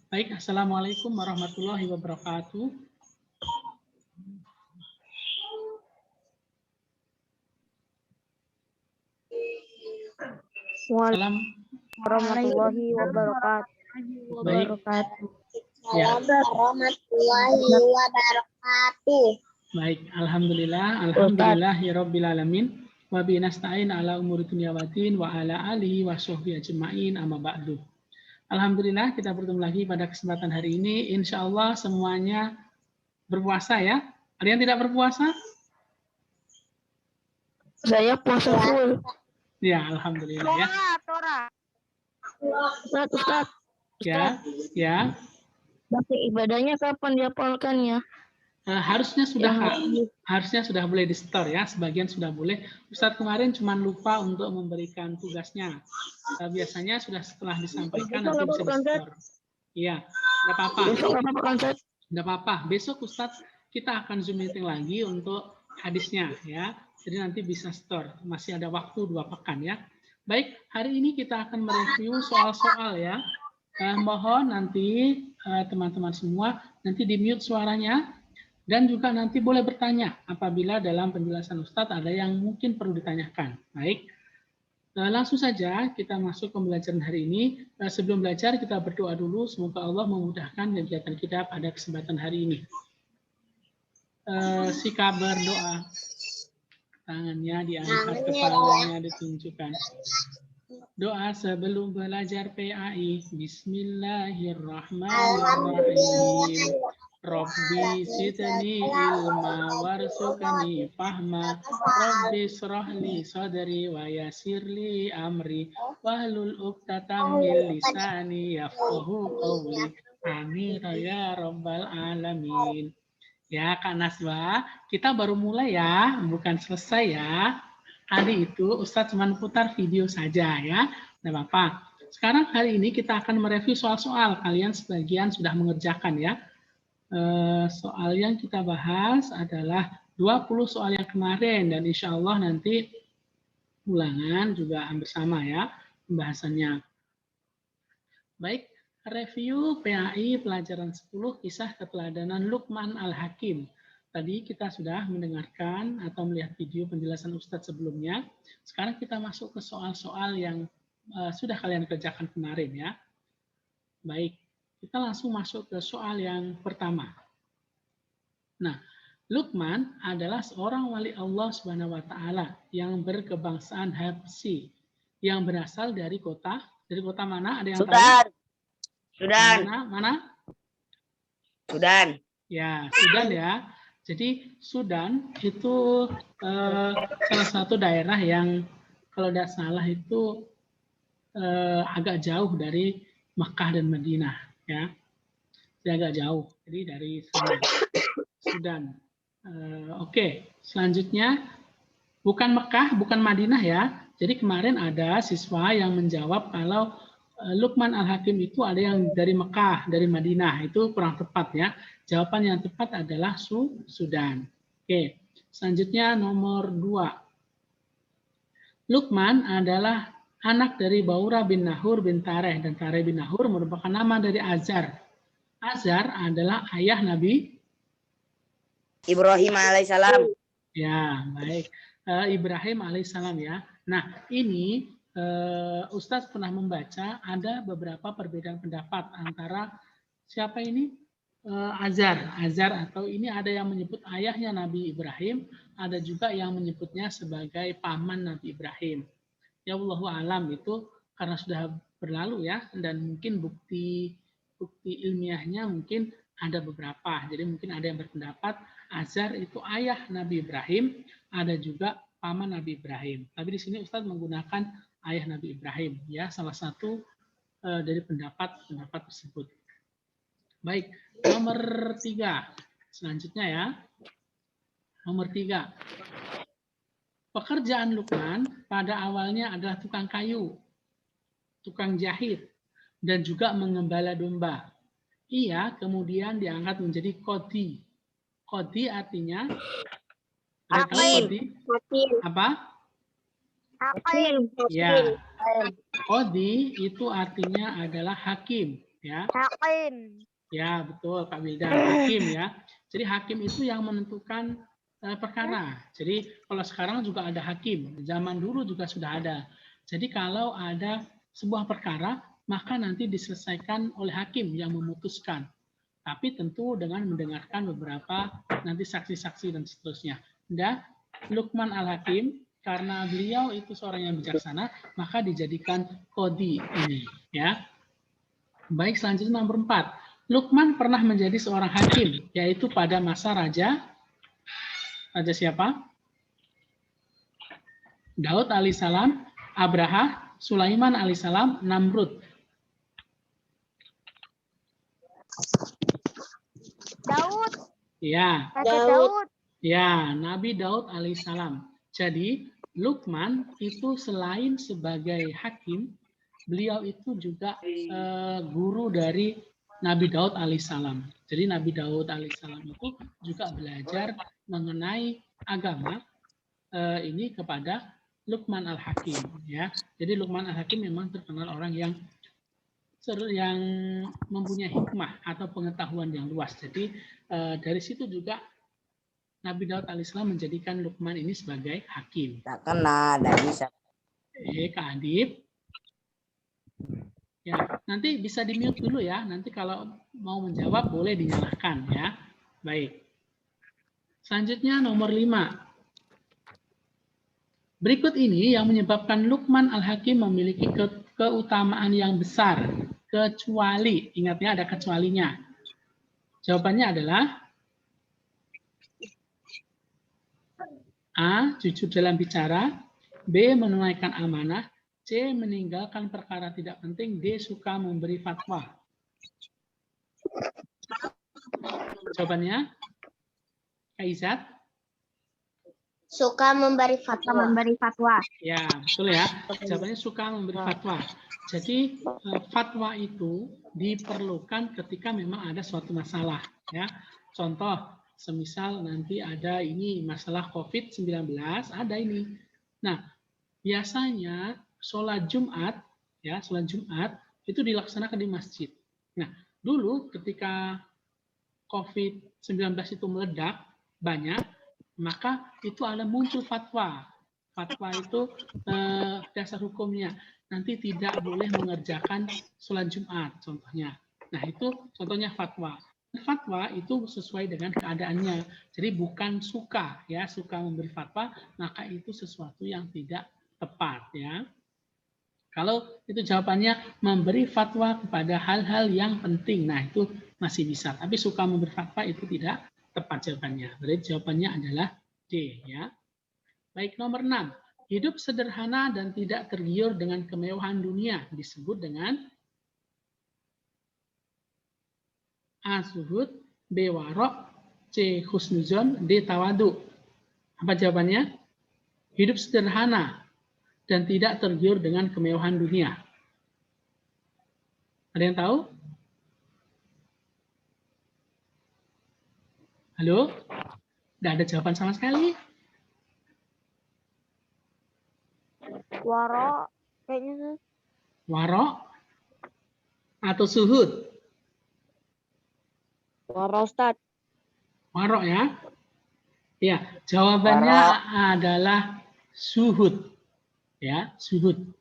Baik, Assalamualaikum warahmatullahi wabarakatuh. Salam Warahmatullahi wabarakatuh. baik. Ya. Warahmatullahi wabarakatuh. Baik, alhamdulillahirabbil alamin. Wa bi nasta'in ala umuri dunya waddin wa ala alihi wa sahbihi ajma'in amma ba'du. Alhamdulillah kita bertemu lagi pada kesempatan hari ini. Insya Allah semuanya berpuasa ya. Ada yang tidak berpuasa? Saya puasa full. Ya, alhamdulillah ya. Ustaz. Ya. Baca ibadahnya kapan dihafalkannya? Harusnya sudah boleh di store ya. Sebagian sudah boleh. Ustadz kemarin cuma lupa untuk memberikan tugasnya. Biasanya sudah setelah disampaikan nanti bisa di store. Iya, tidak apa-apa. Tidak apa-apa. Besok Ustadz kita akan Zoom meeting lagi untuk hadisnya ya. Jadi nanti bisa store. Masih ada waktu 2 pekan ya. Baik, hari ini kita akan mereview soal-soal ya. Mohon nanti teman-teman semua nanti di mute suaranya. Dan juga nanti boleh bertanya apabila dalam penjelasan Ustadz ada yang mungkin perlu ditanyakan. Baik, langsung saja kita masuk ke pembelajaran hari ini. Sebelum belajar kita berdoa dulu, semoga Allah memudahkan kegiatan kita pada kesempatan hari ini. Sikap berdoa, tangannya diangkat, kepalanya ditunjukkan. Doa sebelum belajar PAI. Bismillahirrahmanirrahim. Rabbi zidni ilma warzuqni fahma. Rabbi shrahli sadri wa yassirli amri wahlul 'uqdatam min lisani yafqahu qawli. Amin ya rabbal alamin. Ya Kak Naswa, kita baru mulai ya, bukan selesai ya. Tadi itu Ustadz cuma putar video saja ya, tidak apa-apa. Sekarang hari ini kita akan mereview soal-soal. Kalian sebagian sudah mengerjakan ya. Soal yang kita bahas adalah 20 soal yang kemarin dan insya Allah nanti ulangan juga hampir sama ya pembahasannya. Baik, review PAI pelajaran 10 kisah keteladanan Luqman Al-Hakim. Tadi kita sudah mendengarkan atau melihat video penjelasan Ustadz sebelumnya. Sekarang kita masuk ke soal-soal yang sudah kalian kerjakan kemarin ya. Baik. Kita langsung masuk ke soal yang pertama. Nah, Luqman adalah seorang wali Allah Subhanahu wa taala yang berkebangsaan Habsyi yang berasal dari kota mana? Ada yang tahu? Sudan. Mana? Sudan. Ya, Sudan ya. Jadi Sudan itu salah satu daerah yang kalau tidak salah itu agak jauh dari Makkah dan Madinah. Ya, agak jauh. Jadi dari Sudan. Oke, selanjutnya bukan Mekah, bukan Madinah ya. Jadi kemarin ada siswa yang menjawab kalau Luqman Al-Hakim itu ada yang dari Mekah, dari Madinah. Itu kurang tepat ya. Jawaban yang tepat adalah Sudan. Oke, selanjutnya nomor 2. Luqman adalah anak dari Baura bin Nahur bin Tareh, dan Tareh bin Nahur merupakan nama dari Azar. Azar adalah ayah Nabi Ibrahim alaihissalam. Ya, baik. Ibrahim alaihissalam ya. Nah, ini Ustadz pernah membaca ada beberapa perbedaan pendapat antara siapa ini? Azar atau ini ada yang menyebut ayahnya Nabi Ibrahim, ada juga yang menyebutnya sebagai paman Nabi Ibrahim. Ya Allahu alam itu karena sudah berlalu ya, dan mungkin bukti ilmiahnya mungkin ada beberapa. Jadi mungkin ada yang berpendapat Azar itu ayah Nabi Ibrahim, ada juga paman Nabi Ibrahim. Tapi di sini Ustadz menggunakan ayah Nabi Ibrahim, ya salah satu dari pendapat tersebut. Baik, nomor 3. Selanjutnya ya, nomor 3. Pekerjaan Luqman pada awalnya adalah tukang kayu, tukang jahit, dan juga mengembala domba. Ia kemudian diangkat menjadi qadhi. Qadhi artinya apa? Ya, qadhi itu artinya adalah hakim. Ya. Hakim. Ya, betul Kak Wildan, hakim ya. Jadi hakim itu yang menentukan perkara. Jadi kalau sekarang juga ada hakim, zaman dulu juga sudah ada. Jadi kalau ada sebuah perkara, maka nanti diselesaikan oleh hakim yang memutuskan. Tapi tentu dengan mendengarkan beberapa nanti saksi-saksi dan seterusnya. Dan Luqman Al-Hakim, karena beliau itu seorang yang bijaksana, maka dijadikan qadhi ini. Ya. Baik, selanjutnya nomor 4. Luqman pernah menjadi seorang hakim, yaitu pada masa Raja siapa? Daud alaihissalam, Abraha, Sulaiman alaihissalam, Namrud. Daud. Ya. Daud. Ya, Nabi Daud alaihissalam. Jadi Luqman itu selain sebagai hakim, beliau itu juga guru dari Nabi Daud alaihissalam. Jadi Nabi Daud alaihissalam itu juga belajar mengenai agama ini kepada Luqman Al-Hakim. Ya, jadi Luqman Al-Hakim memang terkenal orang yang mempunyai hikmah atau pengetahuan yang luas. Jadi dari situ juga Nabi Daud alaihissalam menjadikan Luqman ini sebagai hakim. Tak kena, tidak bisa. Kak Adib. Ya, nanti bisa di-mute dulu ya. Nanti kalau mau menjawab boleh dinyalakan ya. Baik. Selanjutnya nomor 5. Berikut ini yang menyebabkan Luqman Al-Hakim memiliki keutamaan yang besar. Kecuali, ingatnya ada kecualinya. Jawabannya adalah A. Jujur dalam bicara. B. Menunaikan amanah. C. Meninggalkan perkara tidak penting. D. Suka memberi fatwa. Jawabannya, Kak Izat? Suka memberi fatwa. Ya, betul ya. Jawabannya suka memberi fatwa. Jadi fatwa itu diperlukan ketika memang ada suatu masalah. Ya, contoh, semisal nanti ada ini masalah COVID-19, ada ini. Nah, biasanya sholat Jumat, ya sholat Jumat itu dilaksanakan di masjid. Nah, dulu ketika COVID-19 itu meledak banyak, maka itu ada muncul fatwa. Fatwa itu dasar hukumnya nanti tidak boleh mengerjakan sholat Jumat, contohnya. Nah, itu contohnya fatwa. Fatwa itu sesuai dengan keadaannya. Jadi bukan suka, ya suka memberi fatwa, maka itu sesuatu yang tidak tepat, ya. Kalau itu jawabannya memberi fatwa kepada hal-hal yang penting, nah itu masih bisa. Tapi suka memberi fatwa itu tidak tepat jawabannya. Berarti jawabannya adalah D, ya. Baik, nomor 6. Hidup sederhana dan tidak tergiur dengan kemewahan dunia disebut dengan A. Zuhud, B. Warok, C. Husnuzon, D. Tawadu. Apa jawabannya? Hidup sederhana dan tidak tergiur dengan kemewahan dunia. Ada yang tahu? Halo? Tidak ada jawaban sama sekali? Warok. Kayaknya. Warok atau Zuhud? Warok, Ustaz. Warok ya? Ya, jawabannya adalah Zuhud. Ya, Zuhud.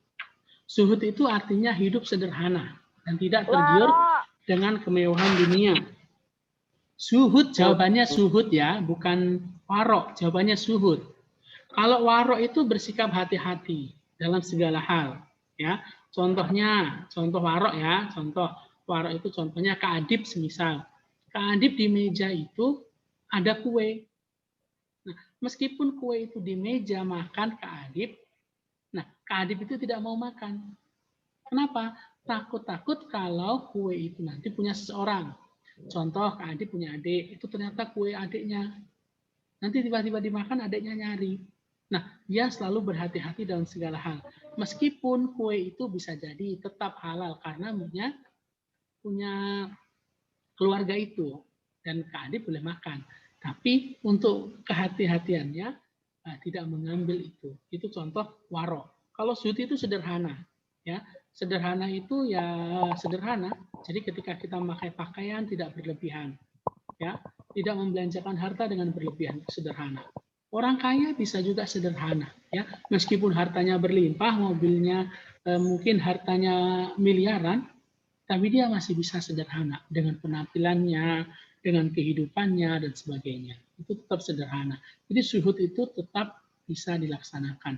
Zuhud itu artinya hidup sederhana dan tidak tergiur dengan kemewahan dunia. Zuhud jawabannya Zuhud ya, bukan warok. Jawabannya Zuhud. Kalau warok itu bersikap hati-hati dalam segala hal. Ya, contohnya, contoh warok ya, contoh warok itu contohnya Kak Adib semisal. Kak Adib di meja itu ada kue. Nah, meskipun kue itu di meja makan Kak Adib, nah Kak Adib itu tidak mau makan. Kenapa? Takut-takut kalau kue itu nanti punya seseorang. Contoh Kak Adib punya adik, itu ternyata kue adiknya. Nanti tiba-tiba dimakan adiknya nyari. Nah, dia selalu berhati-hati dalam segala hal. Meskipun kue itu bisa jadi tetap halal karena punya keluarga itu dan Kak Adib boleh makan. Tapi untuk kehati-hatiannya tidak mengambil itu. Itu contoh warok. Kalau zuhud itu sederhana, ya. Sederhana itu ya sederhana. Jadi ketika kita memakai pakaian tidak berlebihan, ya, tidak membelanjakan harta dengan berlebihan, sederhana. Orang kaya bisa juga sederhana, ya, meskipun hartanya berlimpah, mobilnya mungkin hartanya miliaran, tapi dia masih bisa sederhana dengan penampilannya, dengan kehidupannya dan sebagainya. Itu tetap sederhana. Jadi zuhud itu tetap bisa dilaksanakan.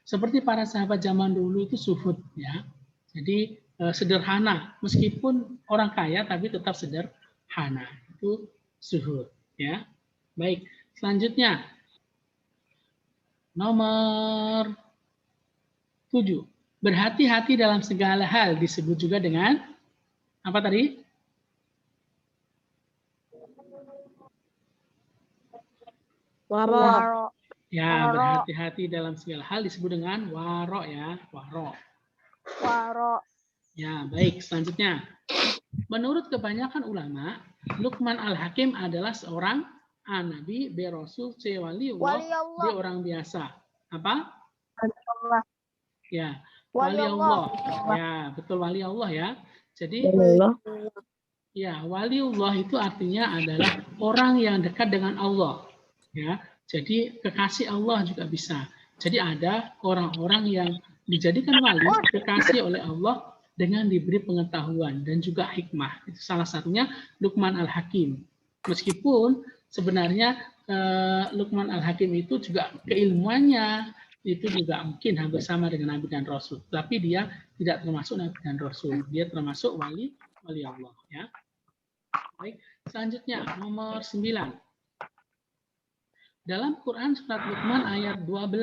Seperti para sahabat zaman dulu itu zuhud, ya. Jadi sederhana, meskipun orang kaya tapi tetap sederhana. Itu zuhud, ya. Baik, selanjutnya nomor 7. Berhati-hati dalam segala hal disebut juga dengan apa tadi? Waro. Ya, Waro. berhati-hati dalam segala hal disebut dengan waro, ya, waro. Waro. Ya, baik. Selanjutnya, menurut kebanyakan ulama, Luqman Al-Hakim adalah seorang A. Nabi, B. Rasul, C. Wali Allah, D. orang biasa. Apa? Allah. Ya, Wali wali Allah. Allah. Ya, betul, wali Allah, ya. Jadi, ya, waliullah itu artinya adalah orang yang dekat dengan Allah. Ya, jadi kekasih Allah juga bisa. Jadi ada orang-orang yang dijadikan wali, kekasih oleh Allah dengan diberi pengetahuan dan juga hikmah. Itu salah satunya Luqman Al-Hakim. Meskipun sebenarnya Luqman Al-Hakim itu juga keilmuannya itu juga mungkin hampir sama dengan Nabi dan Rasul. Tapi dia tidak termasuk Nabi dan Rasul. Dia termasuk wali Allah. Ya. Baik, selanjutnya nomor 9. Dalam Quran surat Luqman ayat 12,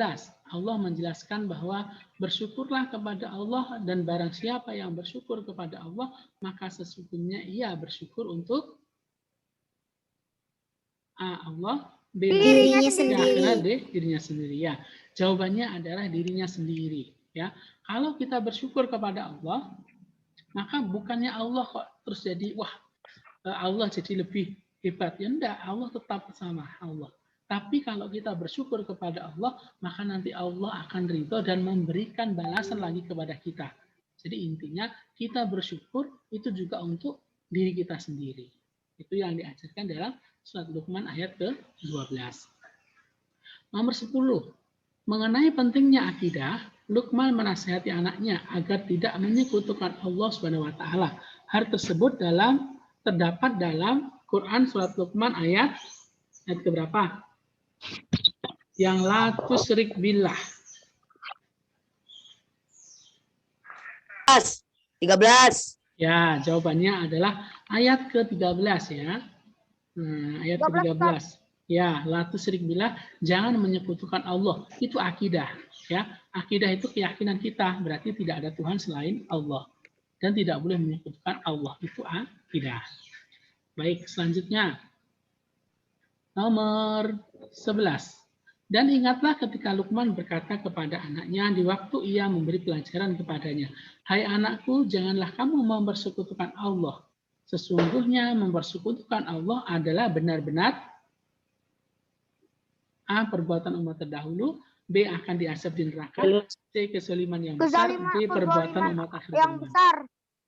Allah menjelaskan bahwa bersyukurlah kepada Allah dan barang siapa yang bersyukur kepada Allah, maka sesungguhnya ia bersyukur untuk A. Allah, B. Dirinya sendiri. Ya, D. Dirinya sendiri. Ya, jawabannya adalah dirinya sendiri. Ya, kalau kita bersyukur kepada Allah, maka bukannya Allah kok terus jadi wah Allah jadi lebih hebat. Ya enggak, Allah tetap sama Allah. Tapi kalau kita bersyukur kepada Allah, maka nanti Allah akan ridho dan memberikan balasan lagi kepada kita. Jadi intinya kita bersyukur itu juga untuk diri kita sendiri. Itu yang diajarkan dalam surat Luqman ayat ke-12. Nomor 10. Mengenai pentingnya akidah, Luqman menasihati anaknya agar tidak menyekutukan Allah Subhanahu wa taala. Hal tersebut terdapat dalam Quran surat Luqman ayat keberapa? Yang la tusyrik billah. 13. Ya, jawabannya adalah ayat ke-13 ya. Ayat ke-13. Ya, la tusyrik billah, jangan menyekutukan Allah. Itu akidah, ya. Akidah itu keyakinan kita, berarti tidak ada Tuhan selain Allah dan tidak boleh menyekutukan Allah. Itu akidah. Baik, selanjutnya nomor 11. Dan ingatlah ketika Luqman berkata kepada anaknya di waktu ia memberi pelajaran kepadanya, hai anakku, janganlah kamu mempersekutukan Allah. Sesungguhnya mempersekutukan Allah adalah benar-benar A. perbuatan umat terdahulu, B. akan diazab di neraka, C. kezaliman yang besar, D. perbuatan umat akhir yang zaman. besar.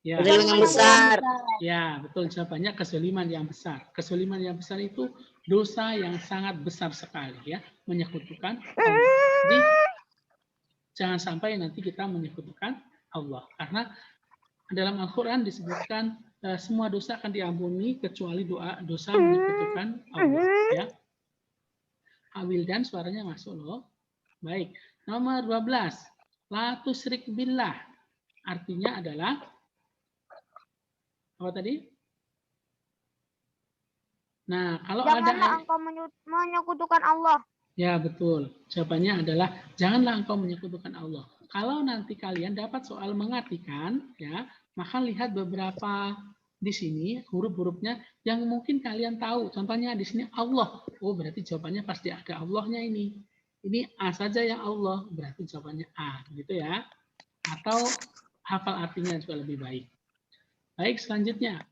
Ya. Kezaliman yang besar. Ya, betul, jawabannya kezaliman yang besar. Kezaliman yang besar itu dosa yang sangat besar sekali, ya, menyekutukan Allah. Jadi jangan sampai nanti kita menyekutukan Allah, karena dalam Al-Quran disebutkan semua dosa akan diampuni kecuali dosa menyekutukan Allah, ya. Awil dan suaranya masuk loh. Baik, nomor 12. La tusyrik billah. Artinya adalah apa tadi? Nah, kalau Janganlah ada engkau menyekutukan Allah. ya betul. Jawabannya adalah janganlah engkau menyekutukan Allah. Kalau nanti kalian dapat soal mengartikan, ya, maka lihat beberapa di sini huruf-hurufnya yang mungkin kalian tahu. Contohnya di sini Allah. Oh, berarti jawabannya pasti ada Allahnya ini. Ini A saja yang Allah, berarti jawabannya A, gitu ya. Atau hafal artinya juga lebih baik. Baik, selanjutnya.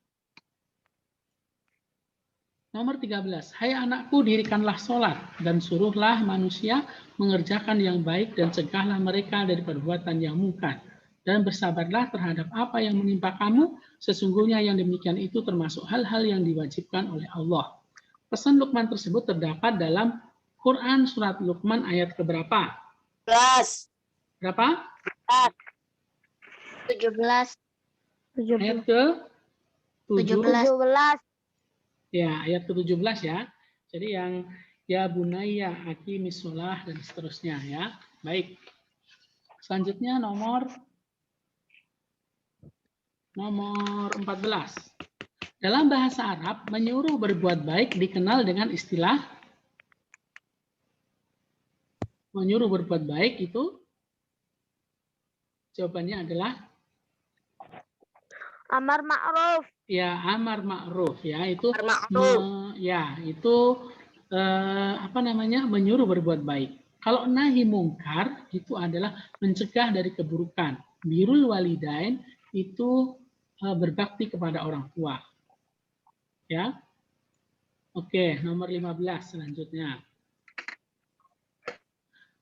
Nomor 13. Hai anakku, dirikanlah sholat dan suruhlah manusia mengerjakan yang baik dan cegahlah mereka dari perbuatan yang mungkar. dan bersabarlah terhadap apa yang menimpa kamu, sesungguhnya yang demikian itu termasuk hal-hal yang diwajibkan oleh Allah. Pesan Luqman tersebut terdapat dalam Quran surat Luqman ayat keberapa? 11. Berapa? 17. Ayat ke 7. 17. Ya, ayat ke-17 ya. Jadi yang ya bunayya aqimis shalah dan seterusnya ya. Baik. Selanjutnya nomor 14. Dalam bahasa Arab, menyuruh berbuat baik dikenal dengan istilah menyuruh berbuat baik itu jawabannya adalah Amar ma'ruf. ya amar ma'ruf ya itu Amar ma'ruf. apa namanya menyuruh berbuat baik. Kalau nahi mungkar itu adalah mencegah dari keburukan. Birrul walidain itu berbakti kepada orang tua. Ya. Oke, nomor 15 selanjutnya.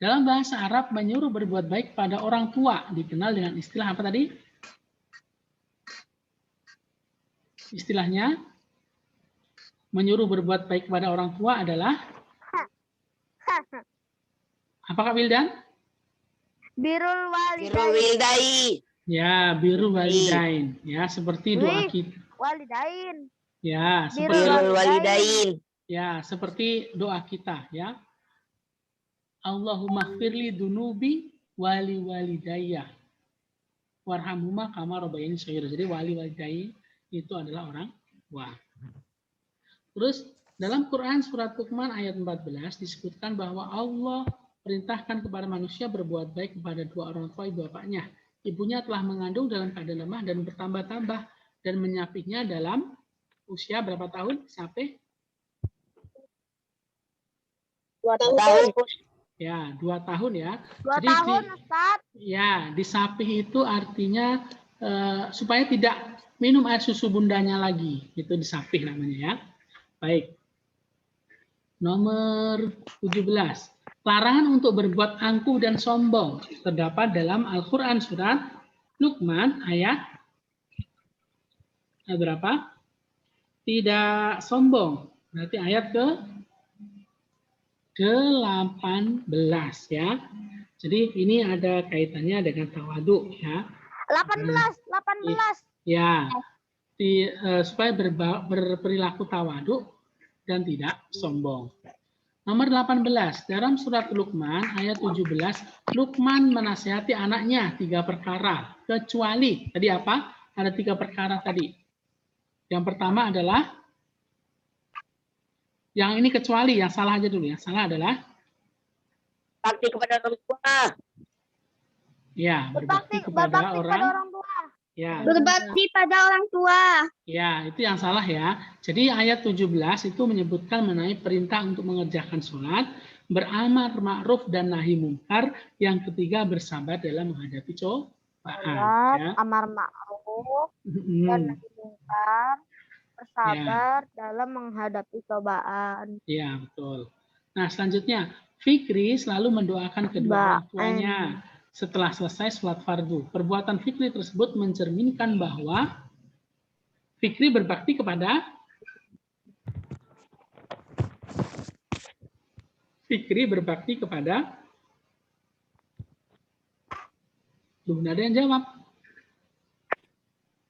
Dalam bahasa Arab, menyuruh berbuat baik pada orang tua dikenal dengan istilah apa tadi? Istilahnya, menyuruh berbuat baik kepada orang tua adalah apakah Wildan? Birrul Birrul walidain. walidain. Ya, birrul walidain. Ya, seperti doa kita. Walidain. Ya, Birrul walidain. ya, seperti doa kita ya. Allahumma firli dunubi wali walidayya. Warhamhuma kama rabbayani shaghira. Jadi wali walidayya itu adalah orang tua. Terus dalam Quran surat Luqman ayat 14 disebutkan bahwa Allah perintahkan kepada manusia berbuat baik kepada dua orang tua ibu bapaknya. Ibunya telah mengandung dalam keadaan lemah dan bertambah-tambah dan menyapihnya dalam usia berapa tahun? Sampai 2 tahun. ya 2 tahun ya. 2 Jadi tahun, Ustaz. ya disapih itu artinya supaya tidak minum air susu bundanya lagi. Itu disapih namanya ya. Baik. Nomor 17. Larangan untuk berbuat angkuh dan sombong terdapat dalam Al-Quran surat Luqman ayat berapa? Tidak sombong. Berarti ayat ke 18 ya. Jadi ini ada kaitannya dengan tawadu ya. 18. Ya. Supaya berperilaku tawadu dan tidak sombong. Nomor 18, dalam surat Luqman ayat 17, Luqman menasihati anaknya 3 perkara, kecuali, tadi apa? Ada 3 perkara tadi. Yang pertama adalah, yang ini kecuali, yang salah aja dulu. Yang salah adalah Bakti kepada orang tua. ya, berbakti kepada orang tua. ya. Berbakti pada orang tua. Ya, itu yang salah ya. Jadi ayat 17 itu menyebutkan mengenai perintah untuk mengerjakan sholat, beramar ma'ruf dan nahi mungkar. Yang ketiga bersabar dalam menghadapi cobaan. Ya. Amar ma'ruf dan nahi mungkar, bersabar dalam menghadapi cobaan. Ya, betul. Nah, selanjutnya, Fikri selalu mendoakan kedua orang tuanya setelah selesai sholat fardu. Perbuatan Fikri tersebut mencerminkan bahwa Fikri berbakti kepada belum ada yang jawab.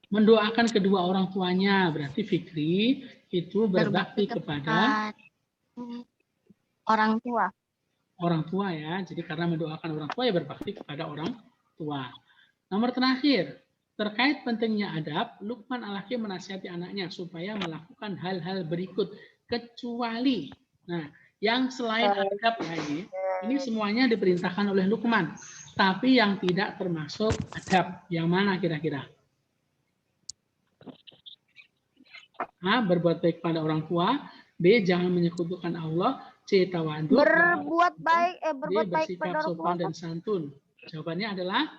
Mendoakan kedua orang tuanya berarti Fikri itu berbakti kepada orang tua. Orang tua ya. Jadi karena mendoakan orang tua ya berbakti kepada orang tua. Nomor terakhir, terkait pentingnya adab, Luqman Al-Hakim menasihati anaknya supaya melakukan hal-hal berikut kecuali, nah, yang selain adab ya ini semuanya diperintahkan oleh Luqman, tapi yang tidak termasuk adab, yang mana kira-kira? A. Berbuat baik pada orang tua, B. Jangan menyekutukan Allah, C. Tawadu, berbuat baik pada orang tua, sopan dan santun. Jawabannya adalah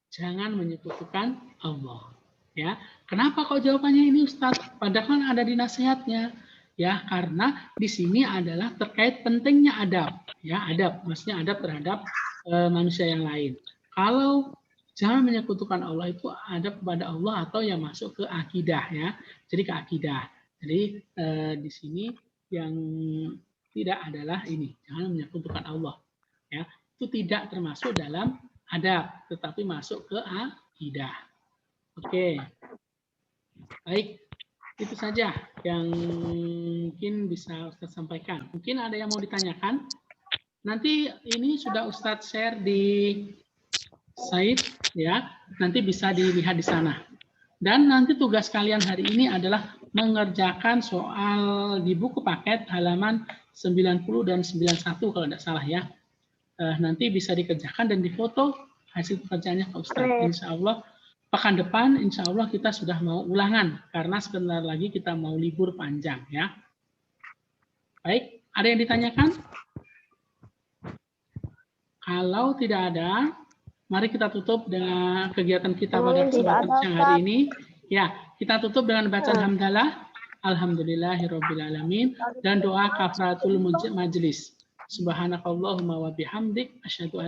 jangan menyekutukan Allah. Ya, kenapa kok jawabannya ini Ustadz? Padahal ada di nasihatnya. Ya, karena di sini adalah terkait pentingnya adab. Ya, adab, maksudnya adab terhadap manusia yang lain. Kalau jangan menyekutukan Allah itu ada kepada Allah atau yang masuk ke akidah ya. Jadi ke akidah. Jadi di sini yang tidak adalah ini, jangan menyekutukan Allah. Ya, itu tidak termasuk dalam adab, tetapi masuk ke akidah. Oke, baik, itu saja yang mungkin bisa Ustadz sampaikan. Mungkin ada yang mau ditanyakan? Nanti ini sudah Ustadz share di Said, ya, nanti bisa dilihat di sana. Dan nanti tugas kalian hari ini adalah mengerjakan soal di buku paket halaman 90 dan 91 kalau tidak salah ya. Nanti bisa dikerjakan dan difoto hasil pekerjaannya Pak Ustadz. Insya Allah pekan depan insya Allah kita sudah mau ulangan karena sebentar lagi kita mau libur panjang ya. Baik, ada yang ditanyakan? Kalau tidak ada, mari kita tutup dengan kegiatan kita pada kesempatan siang hari ini. Ya, kita tutup dengan bacaan hamdalah, alhamdulillahirabbil alamin, dan doa kafaratul majlis. Subhanakallahumma wa bihamdik asyhadu an